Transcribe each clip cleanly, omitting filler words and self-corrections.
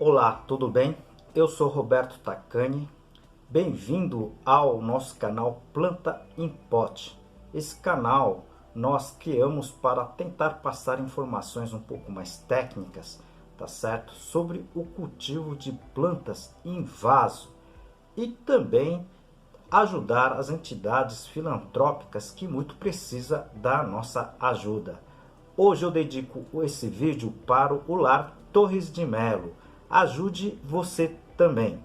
Olá, tudo bem? Eu sou Roberto Tacani. Bem-vindo ao nosso canal Planta em Pote. Esse canal nós criamos para tentar passar informações um pouco mais técnicas, tá certo? Sobre o cultivo de plantas em vaso e também ajudar as entidades filantrópicas que muito precisa da nossa ajuda. Hoje eu dedico esse vídeo para o Lar Torres de Melo. Ajude você também.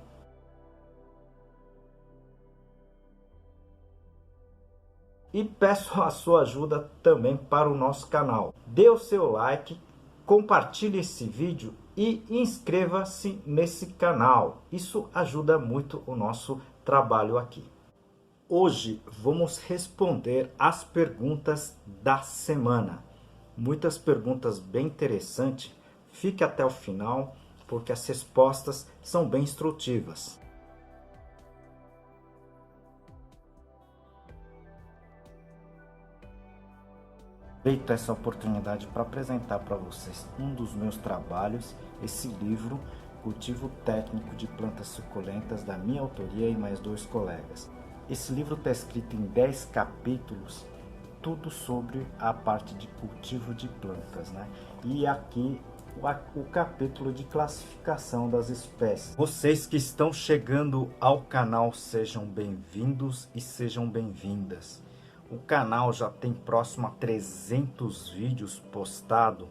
E peço a sua ajuda também para o nosso canal. Dê o seu like, compartilhe esse vídeo e inscreva-se nesse canal. Isso ajuda muito o nosso trabalho aqui. Hoje vamos responder as perguntas da semana. Muitas perguntas bem interessantes. Fique até o final, porque as respostas são bem instrutivas. Aproveito essa oportunidade para apresentar para vocês um dos meus trabalhos, esse livro, Cultivo Técnico de Plantas Suculentas, da minha autoria e mais 2 colegas. Esse livro está escrito em 10 capítulos, tudo sobre a parte de cultivo de plantas, né? E aqui o capítulo de classificação das espécies. Vocês que estão chegando ao canal, sejam bem-vindos e sejam bem-vindas. O canal já tem próximo a 300 vídeos postados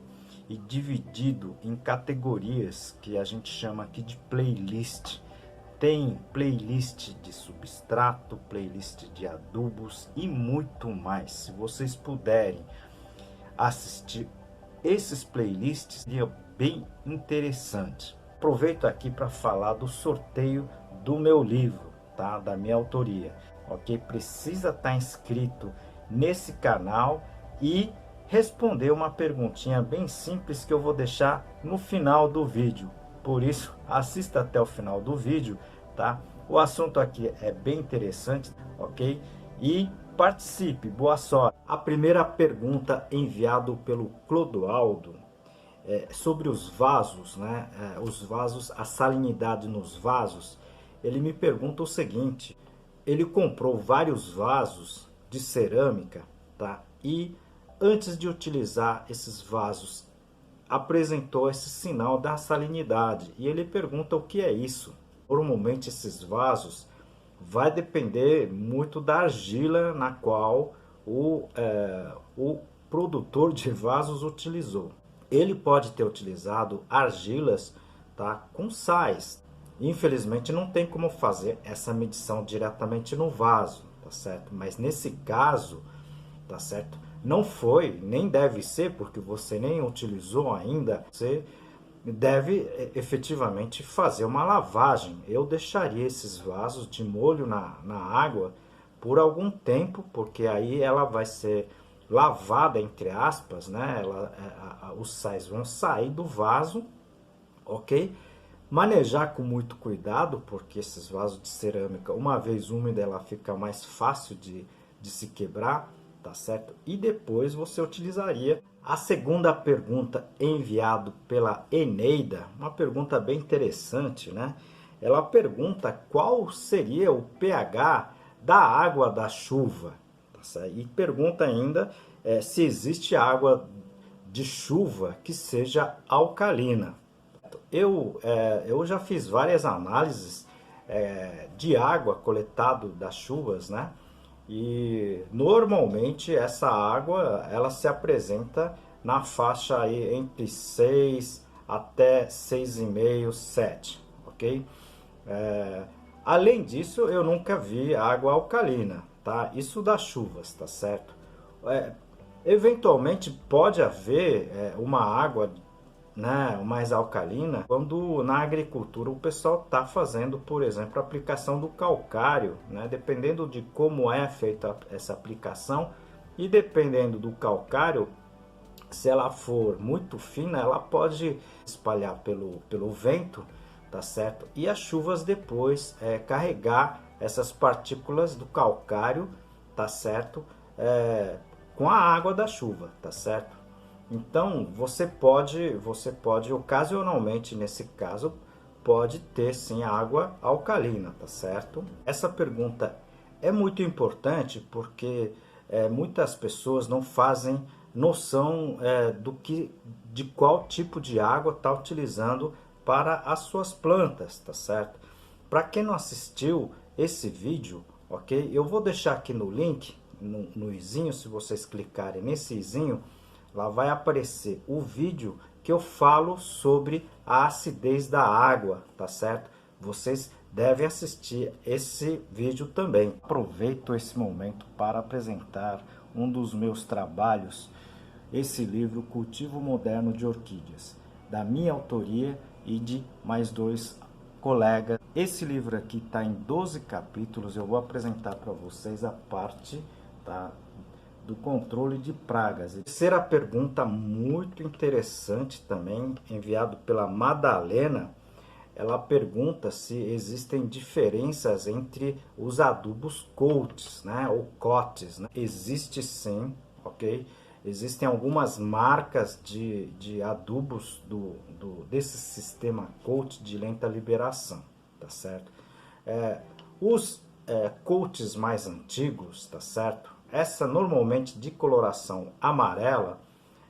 e dividido em categorias que a gente chama aqui de playlist. Tem playlist de substrato, playlist de adubos e muito mais. Se vocês puderem assistir esses playlists, seria bem interessante. Aproveito aqui para falar do sorteio do meu livro, tá? Da minha autoria. Ok? Precisa estar inscrito nesse canal e responder uma perguntinha bem simples que eu vou deixar no final do vídeo. Por isso, assista até o final do vídeo, tá? O assunto aqui é bem interessante, ok? E participe, boa sorte. A primeira pergunta enviada pelo Clodoaldo é sobre os vasos, né? Os vasos, a salinidade nos vasos. Ele me pergunta o seguinte: ele comprou vários vasos de cerâmica, tá? E antes de utilizar esses vasos, apresentou esse sinal da salinidade. E ele pergunta o que é isso. Normalmente esses vasos vai depender muito da argila na qual o produtor de vasos utilizou. Ele pode ter utilizado argilas, tá, com sais. Infelizmente não tem como fazer essa medição diretamente no vaso, tá certo? Mas nesse caso, tá certo? Não foi, nem deve ser, porque você nem utilizou ainda. Você deve efetivamente fazer uma lavagem. Eu deixaria esses vasos de molho na água por algum tempo, porque aí ela vai ser lavada, entre aspas, né? Os sais vão sair do vaso, ok? Manejar com muito cuidado, porque esses vasos de cerâmica, uma vez úmida, ela fica mais fácil de se quebrar, tá certo? E depois você utilizaria. A segunda pergunta enviada pela Eneida, uma pergunta bem interessante, né? Ela pergunta qual seria o pH da água da chuva, tá certo? E pergunta ainda se existe água de chuva que seja alcalina. Eu já fiz várias análises de água coletado das chuvas, né? E normalmente essa água ela se apresenta na faixa aí entre 6 até 6,5, 7, ok? Além disso, eu nunca vi água alcalina, tá? Isso das chuvas, tá certo? Eventualmente pode haver uma água, né, mais alcalina quando na agricultura o pessoal está fazendo, por exemplo, a aplicação do calcário, né, dependendo de como é feita essa aplicação e dependendo do calcário, se ela for muito fina, ela pode espalhar pelo vento, tá certo? E as chuvas depois carregar essas partículas do calcário, tá certo? Com a água da chuva, tá certo? Então você pode ocasionalmente, nesse caso, pode ter sim água alcalina, tá certo? Essa pergunta é muito importante porque muitas pessoas não fazem noção de qual tipo de água está utilizando para as suas plantas, tá certo? Para quem não assistiu esse vídeo, ok? Eu vou deixar aqui no link, no izinho, se vocês clicarem nesse izinho, lá vai aparecer o vídeo que eu falo sobre a acidez da água, tá certo? Vocês devem assistir esse vídeo também. Aproveito esse momento para apresentar um dos meus trabalhos, esse livro Cultivo Moderno de Orquídeas, da minha autoria e de mais 2 colegas. Esse livro aqui está em 12 capítulos, eu vou apresentar para vocês a parte, tá, do controle de pragas. Terceira pergunta muito interessante também, enviado pela Madalena. Ela pergunta se existem diferenças entre os adubos coats, né, ou cotes, né? Existe sim, ok? Existem algumas marcas de adubos desse sistema coat de lenta liberação, tá certo? Os coats mais antigos, tá certo? Essa normalmente de coloração amarela,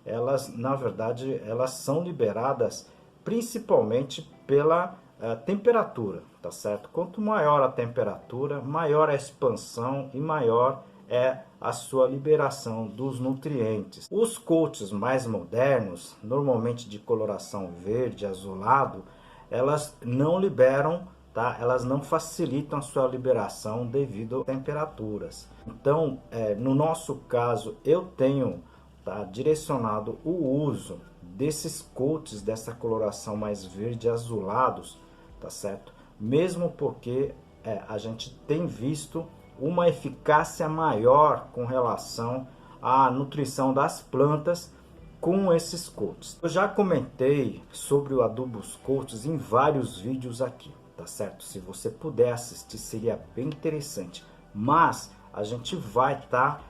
elas na verdade elas são liberadas principalmente pela temperatura, tá certo? Quanto maior a temperatura, maior a expansão e maior é a sua liberação dos nutrientes. Os coats mais modernos, normalmente de coloração verde, azulado, elas não liberam, tá? Elas não facilitam a sua liberação devido a temperaturas. Então, no nosso caso, eu tenho, tá, direcionado o uso desses coats dessa coloração mais verde azulados, tá certo? Mesmo porque a gente tem visto uma eficácia maior com relação à nutrição das plantas com esses coats. Eu já comentei sobre o adubos coats em vários vídeos aqui, tá certo? Se você puder assistir, seria bem interessante. Mas a gente vai estar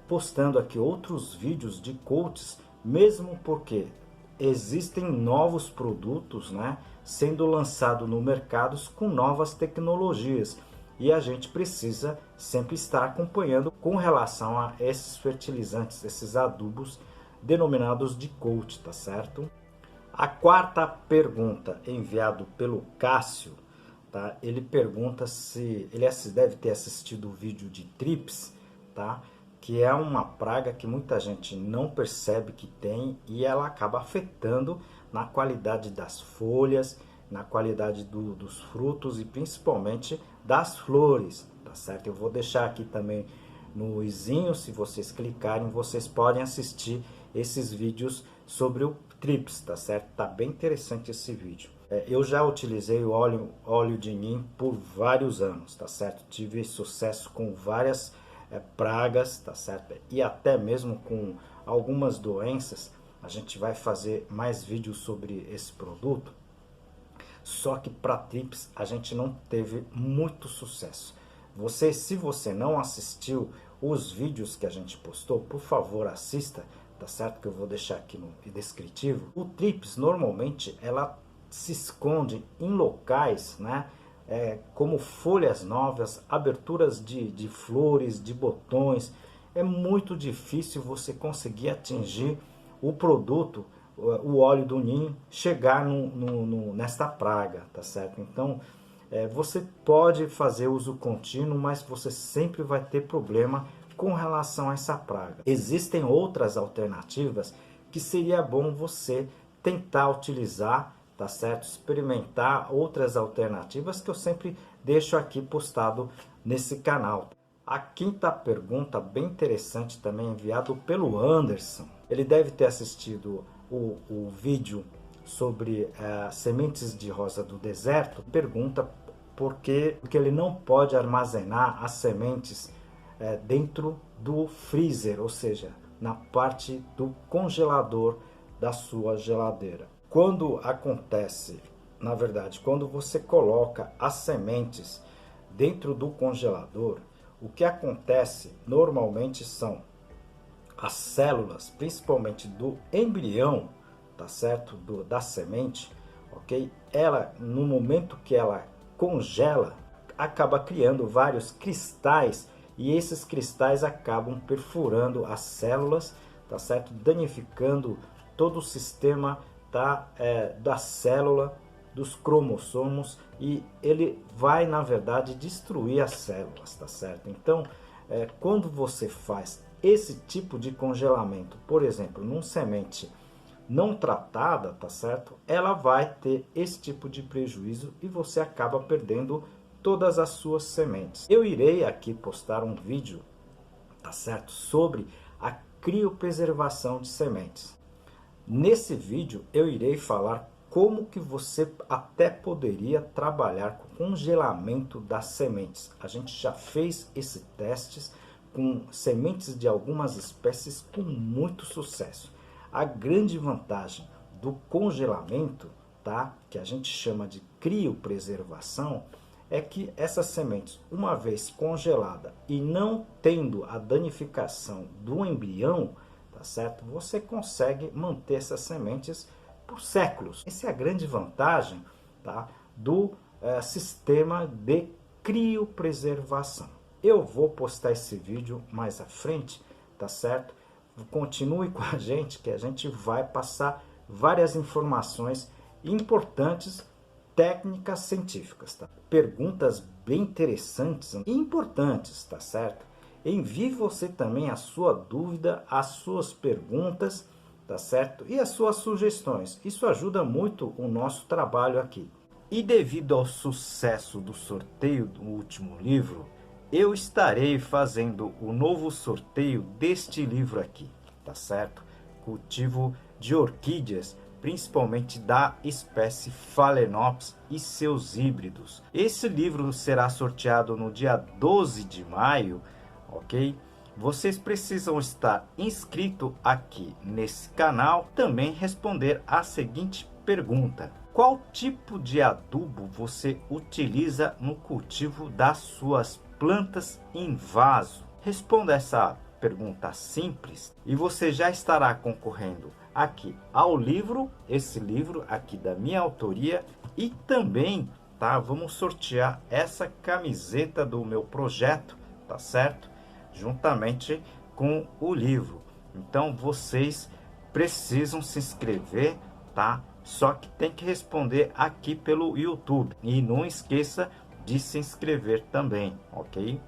postando aqui outros vídeos de coats, mesmo porque existem novos produtos, né, sendo lançados no mercado com novas tecnologias. E a gente precisa sempre estar acompanhando com relação a esses fertilizantes, esses adubos denominados de coat, tá certo? A quarta pergunta, enviado pelo Cássio, tá? Ele pergunta se ele deve ter assistido o vídeo de trips, tá? Que é uma praga que muita gente não percebe que tem e ela acaba afetando na qualidade das folhas, na qualidade dos frutos e principalmente das flores, tá certo? Eu vou deixar aqui também no izinho, se vocês clicarem, vocês podem assistir esses vídeos sobre o trips, tá certo? Tá bem interessante esse vídeo. Eu já utilizei o óleo de Neem por vários anos, tá certo? Tive sucesso com várias pragas, tá certo? E até mesmo com algumas doenças. A gente vai fazer mais vídeos sobre esse produto. Só que para trips a gente não teve muito sucesso. Se você não assistiu os vídeos que a gente postou, por favor assista, tá certo? Que eu vou deixar aqui no descritivo. O trips normalmente ela se esconde em locais, né? Como folhas novas, aberturas de flores, de botões. É muito difícil você conseguir atingir o produto, o óleo do Neem, chegar nesta praga, tá certo? Então, você pode fazer uso contínuo, mas você sempre vai ter problema com relação a essa praga. Existem outras alternativas que seria bom você tentar utilizar, tá certo? Experimentar outras alternativas que eu sempre deixo aqui postado nesse canal. A quinta pergunta, bem interessante também, enviado pelo Anderson. Ele deve ter assistido o vídeo sobre sementes de rosa do deserto. Pergunta porque ele não pode armazenar as sementes dentro do freezer, ou seja, na parte do congelador da sua geladeira. Quando acontece, na verdade, quando você coloca as sementes dentro do congelador, o que acontece normalmente são as células, principalmente do embrião, tá certo? Da semente, ok? Ela, no momento que ela congela, acaba criando vários cristais e esses cristais acabam perfurando as células, tá certo? Danificando todo o sistema da célula, dos cromossomos, e ele vai, na verdade, destruir as células, tá certo? Então, quando você faz esse tipo de congelamento, por exemplo, numa semente não tratada, tá certo? Ela vai ter esse tipo de prejuízo e você acaba perdendo todas as suas sementes. Eu irei aqui postar um vídeo, tá certo? Sobre a criopreservação de sementes. Nesse vídeo eu irei falar como que você até poderia trabalhar com congelamento das sementes. A gente já fez esse testes com sementes de algumas espécies com muito sucesso. A grande vantagem do congelamento, tá, que a gente chama de criopreservação, é que essas sementes, uma vez congelada e não tendo a danificação do embrião, tá certo? Você consegue manter essas sementes por séculos. Essa é a grande vantagem, tá, do sistema de criopreservação. Eu vou postar esse vídeo mais à frente, tá certo? Continue com a gente que a gente vai passar várias informações importantes, técnicas científicas, tá? Perguntas bem interessantes e importantes, tá certo? Envie você também a sua dúvida, as suas perguntas, tá certo? E as suas sugestões. Isso ajuda muito o nosso trabalho aqui. E devido ao sucesso do sorteio do último livro, eu estarei fazendo o novo sorteio deste livro aqui, tá certo? Cultivo de orquídeas, principalmente da espécie Phalaenopsis e seus híbridos. Esse livro será sorteado no dia 12 de maio, ok? Vocês precisam estar inscrito aqui nesse canal, também responder a seguinte pergunta: qual tipo de adubo você utiliza no cultivo das suas plantas em vaso? Responda essa pergunta simples e você já estará concorrendo aqui ao livro, esse livro aqui da minha autoria, e também, tá, vamos sortear essa camiseta do meu projeto, tá certo? Juntamente com o livro. Então vocês precisam se inscrever, tá? Só que tem que responder aqui pelo YouTube. E não esqueça de se inscrever também, ok?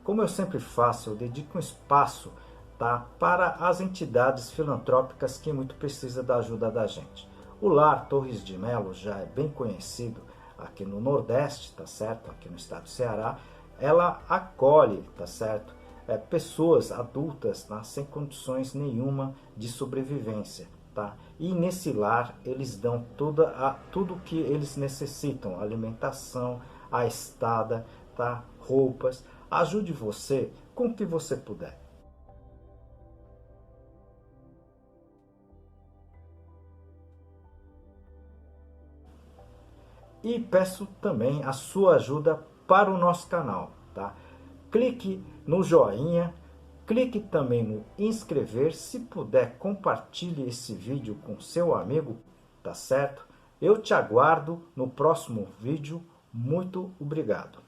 Como eu sempre faço, eu dedico um espaço, tá, para as entidades filantrópicas que muito precisam da ajuda da gente. O Lar Torres de Melo já é bem conhecido aqui no Nordeste, tá certo? Aqui no estado do Ceará. Ela acolhe, tá certo? Pessoas adultas, tá, sem condições nenhuma de sobrevivência, tá? E nesse lar eles dão tudo que eles necessitam, alimentação, a estada, tá? Roupas. Ajude você com o que você puder. E peço também a sua ajuda para o nosso canal, tá? Clique no joinha, clique também no inscrever, se puder compartilhe esse vídeo com seu amigo, tá certo? Eu te aguardo no próximo vídeo, muito obrigado.